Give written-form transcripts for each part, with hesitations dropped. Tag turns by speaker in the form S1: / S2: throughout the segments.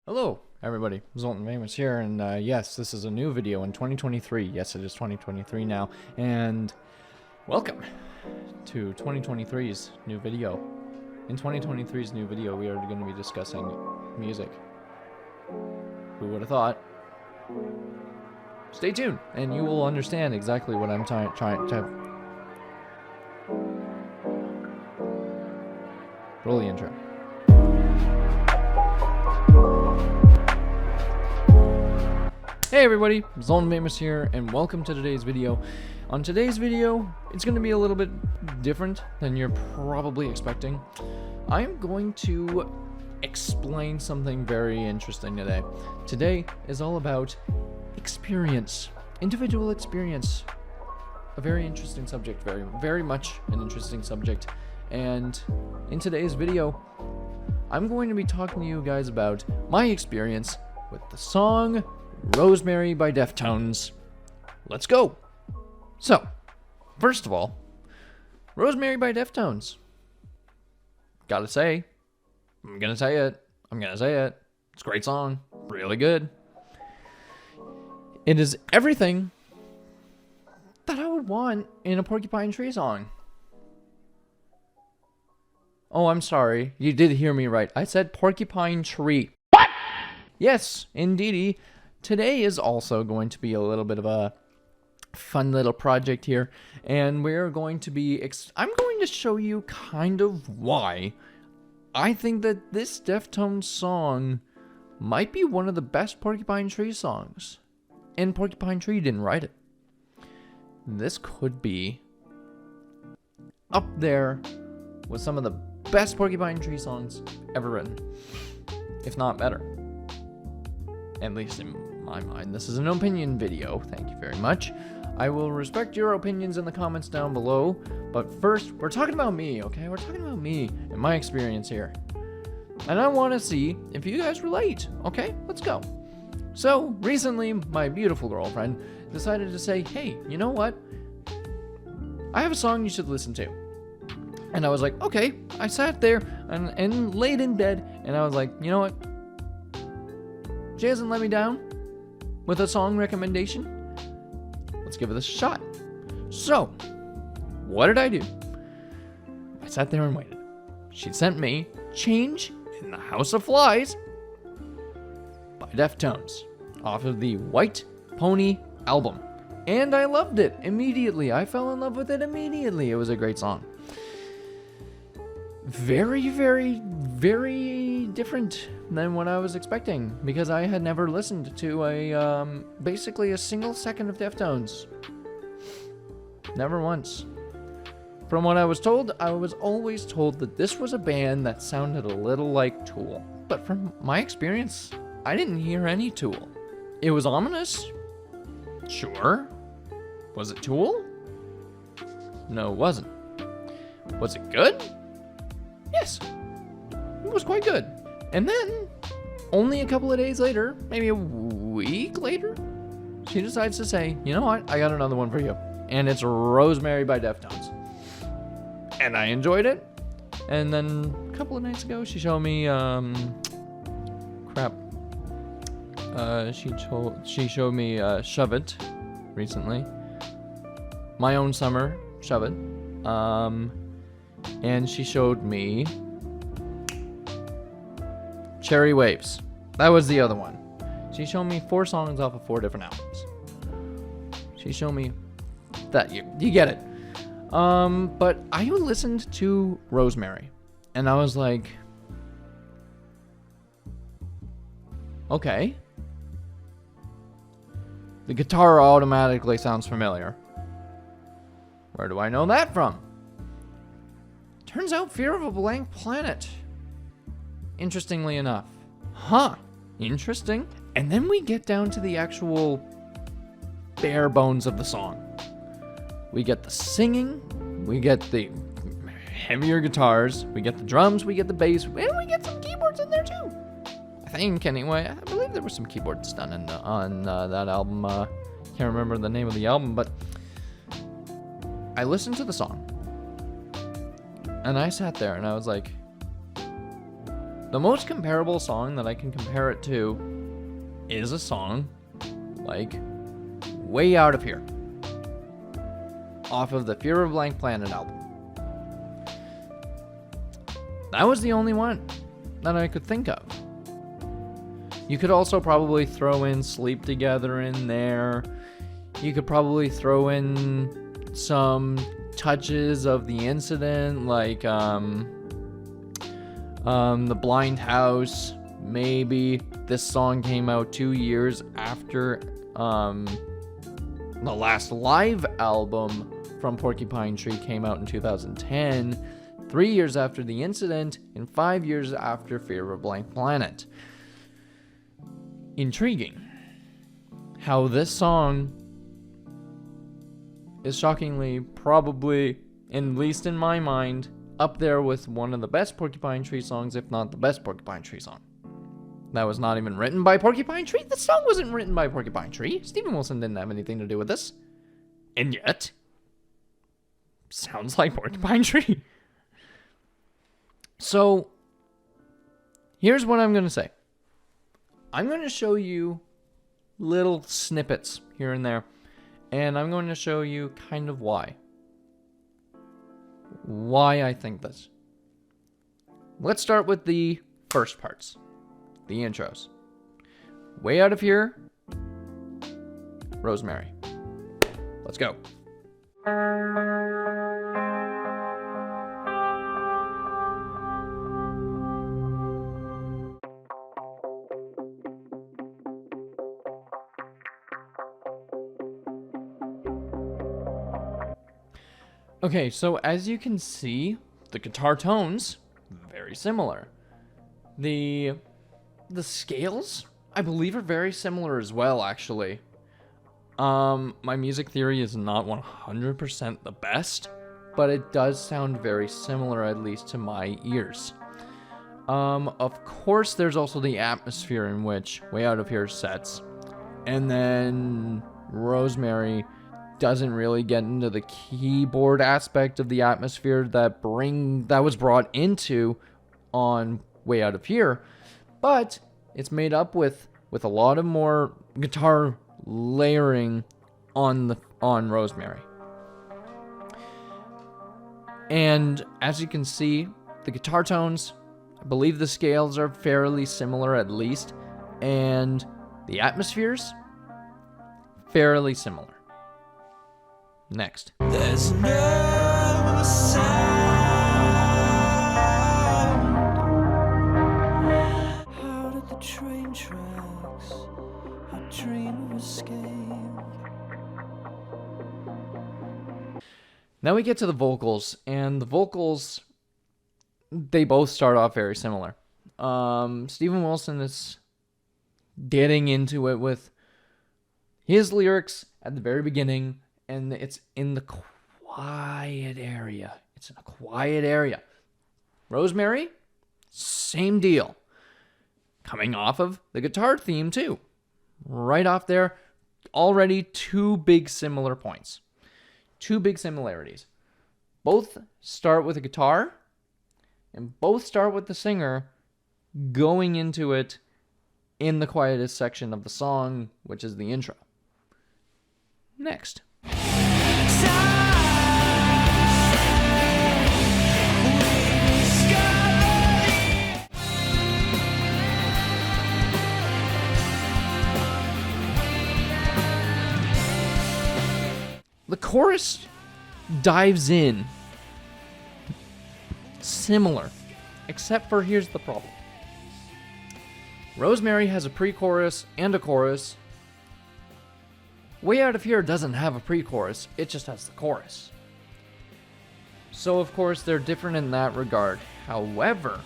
S1: Hello, everybody. Zoltan Famous here, and yes, this is a new video in 2023. Yes, it is 2023 now, and welcome to 2023's new video. In 2023's new video, we are going to be discussing music. Who would have thought? Stay tuned, and you will understand exactly what I'm trying to... Roll the intro. Hey everybody, Zoltan Famous here, and welcome to today's video. On today's video, it's going to be a little bit different than you're probably expecting. I'm going to explain something very interesting today. Today is all about experience, individual experience. A very interesting subject, very much an interesting subject. And in today's video, I'm going to be talking to you guys about my experience with the song Rosemary by Deftones. Let's go. So, first of all, Rosemary by Deftones. I'm gonna say it. It's a great song. Really good. It is everything that I would want in a Porcupine Tree song. Oh, I'm sorry. You did hear me right. I said Porcupine Tree. What? Yes, indeedy. Today is also going to be a little bit of a fun little project here, and we're going to be I'm going to show you kind of why I think that this Deftones song might be one of the best Porcupine Tree songs, and Porcupine Tree didn't write it. This could be up there with some of the best Porcupine Tree songs ever written, if not better. At least in my mind. This is an opinion video. Thank you very much. I will respect your opinions in the comments down below. But first, we're talking about me, okay? We're talking about me and my experience here. And I want to see if you guys relate, okay? Let's go. So, recently, my beautiful girlfriend decided to say, hey, you know what? I have a song you should listen to. And I was like, okay. I sat there and laid in bed, and I was like, you know what? She hasn't let me down with a song recommendation. Let's give it a shot. So, what did I do? I sat there and waited. She sent me Change in the House of Flies by Deftones off of the White Pony album. And I loved it immediately. I fell in love with it immediately. It was a great song. Very, very, very different than what I was expecting, because I had never listened to a basically a single second of Deftones. Never once. From what I was told, I was always told that this was a band that sounded a little like Tool. But from my experience, I didn't hear any Tool. It was ominous. Sure. Was it Tool? No, it wasn't. Was it good? Yes. It was quite good. And then, only a couple of days later, maybe a week later, she decides to say, you know what, I got another one for you. And it's Rosemary by Deftones. And I enjoyed it. And then, a couple of nights ago, she showed me, she showed me, Shove It, recently. My Own Summer, Shove It. And she showed me Cherry Waves. That was the other one. She showed me 4 songs off of 4 different albums. She showed me that. You get it. But I listened to Rosemary, and I was like, okay. The guitar automatically sounds familiar. Where do I know that from? Turns out Fear of a Blank Planet. Interestingly enough. Huh. Interesting. And then we get down to the actual bare bones of the song. We get the singing, we get the heavier guitars, we get the drums, we get the bass, and we get some keyboards in there too. I think, anyway. I believe there were some keyboards done on that album. Can't remember the name of the album, but I listened to the song. And I sat there and I was like, The most comparable song that I can compare it to is a song like Way Out of Here, off of the Fear of Blank Planet album. That was the only one that I could think of. You could also probably throw in Sleep Together in there. You could probably throw in some touches of The Incident, like The Blind House. Maybe this song came out 2 years after the last live album from Porcupine Tree came out in 2010, 3 years after The Incident, and 5 years after Fear of Blank Planet. Intriguing how this song is shockingly, probably, at least in my mind, up there with one of the best Porcupine Tree songs, if not the best Porcupine Tree song. That was not even written by Porcupine Tree. The song wasn't written by Porcupine Tree. Stephen Wilson didn't have anything to do with this. And yet, sounds like Porcupine Tree. So, here's what I'm going to say. I'm going to show you little snippets here and there. And I'm going to show you kind of why. Why I think this. Let's start with the first parts. The intros. Way Out of Here, Rosemary. Let's go. Okay, so as you can see, the guitar tones, very similar. The scales, I believe, are very similar as well, actually. My music theory is not 100% the best, but it does sound very similar, at least to my ears. Of course, there's also the atmosphere in which Way Out of Here sets. And then Rosemary doesn't really get into the keyboard aspect of the atmosphere that was brought into on Way Out of Here, but it's made up with a lot of more guitar layering on Rosemary. And as you can see, the guitar tones, I believe the scales are fairly similar at least, and the atmospheres fairly similar. Next. There's no sound. How did the train tracks a dream of escape? Now we get to the vocals, and the vocals, they both start off very similar. Stephen Wilson is getting into it with his lyrics at the very beginning. And it's in the quiet area. It's in a quiet area. Rosemary, same deal. Coming off of the guitar theme, too. Right off there, already two big similar points. Two big similarities. Both start with a guitar, and both start with the singer going into it in the quietest section of the song, which is the intro. Next. The chorus dives in similar, except for here's the problem. Rosemary has a pre-chorus and a chorus. Way Out of Here doesn't have a pre-chorus, it just has the chorus. So of course they're different in that regard. However,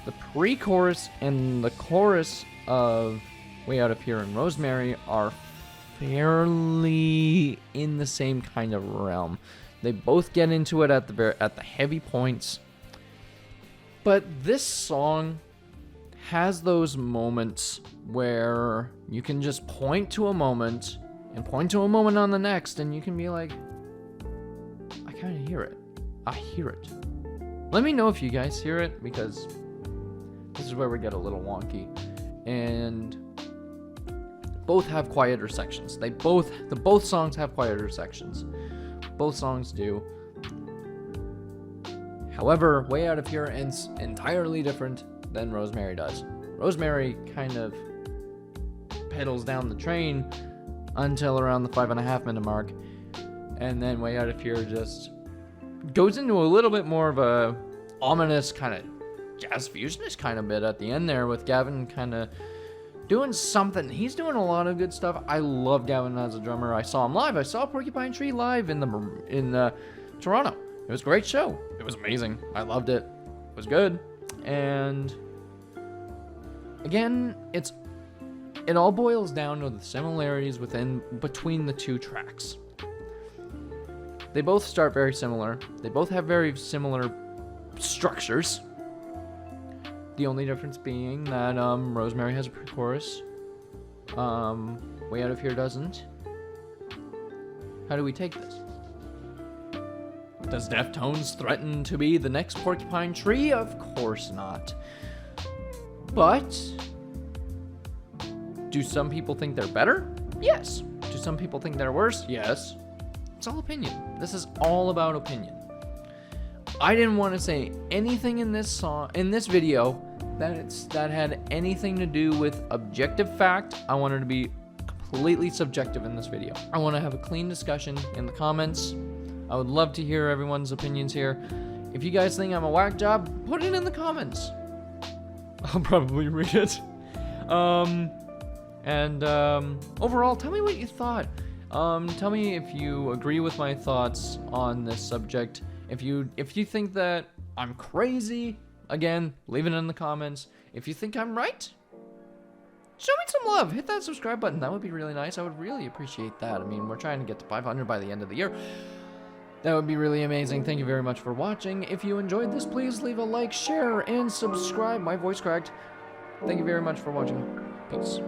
S1: the pre-chorus and the chorus of Way Out of Here and Rosemary are fairly in the same kind of realm. They both get into it at the heavy points. But this song has those moments where you can just point to a moment and point to a moment on the next, and you can be like, I kind of hear it. I hear it. Let me know if you guys hear it, because this is where we get a little wonky. And both have quieter sections. Both songs have quieter sections. Both songs do. However, Way Out of Here ends entirely different than Rosemary does. Rosemary kind of pedals down the train until around the 5.5 minute mark, and then Way Out of Here just goes into a little bit more of a ominous kind of jazz fusionist kind of bit at the end there, with Gavin kind of doing something. He's doing a lot of good stuff. I love Gavin as a drummer. I saw him live. I saw Porcupine Tree live in Toronto. It was a great show. It was amazing. I loved it. It was good. And again, it all boils down to the similarities between the two tracks. They both start very similar. They both have very similar structures. The only difference being that Rosemary has a pre-chorus. Way Out of Here doesn't. How do we take this? Does Deftones threaten to be the next Porcupine Tree? Of course not. But do some people think they're better? Yes. Do some people think they're worse? Yes. It's all opinion. This is all about opinion. I didn't want to say anything in this video that had anything to do with objective fact. I wanted to be completely subjective in this video. I want to have a clean discussion in the comments. I would love to hear everyone's opinions here. If you guys think I'm a whack job, put it in the comments. I'll probably read it. Overall, tell me what you thought. Tell me if you agree with my thoughts on this subject. If you think that I'm crazy, again, leave it in the comments. If you think I'm right, show me some love. Hit that subscribe button. That would be really nice. I would really appreciate that. I mean, we're trying to get to 500 by the end of the year. That would be really amazing. Thank you very much for watching. If you enjoyed this, please leave a like, share, and subscribe. My voice cracked. Thank you very much for watching. Peace.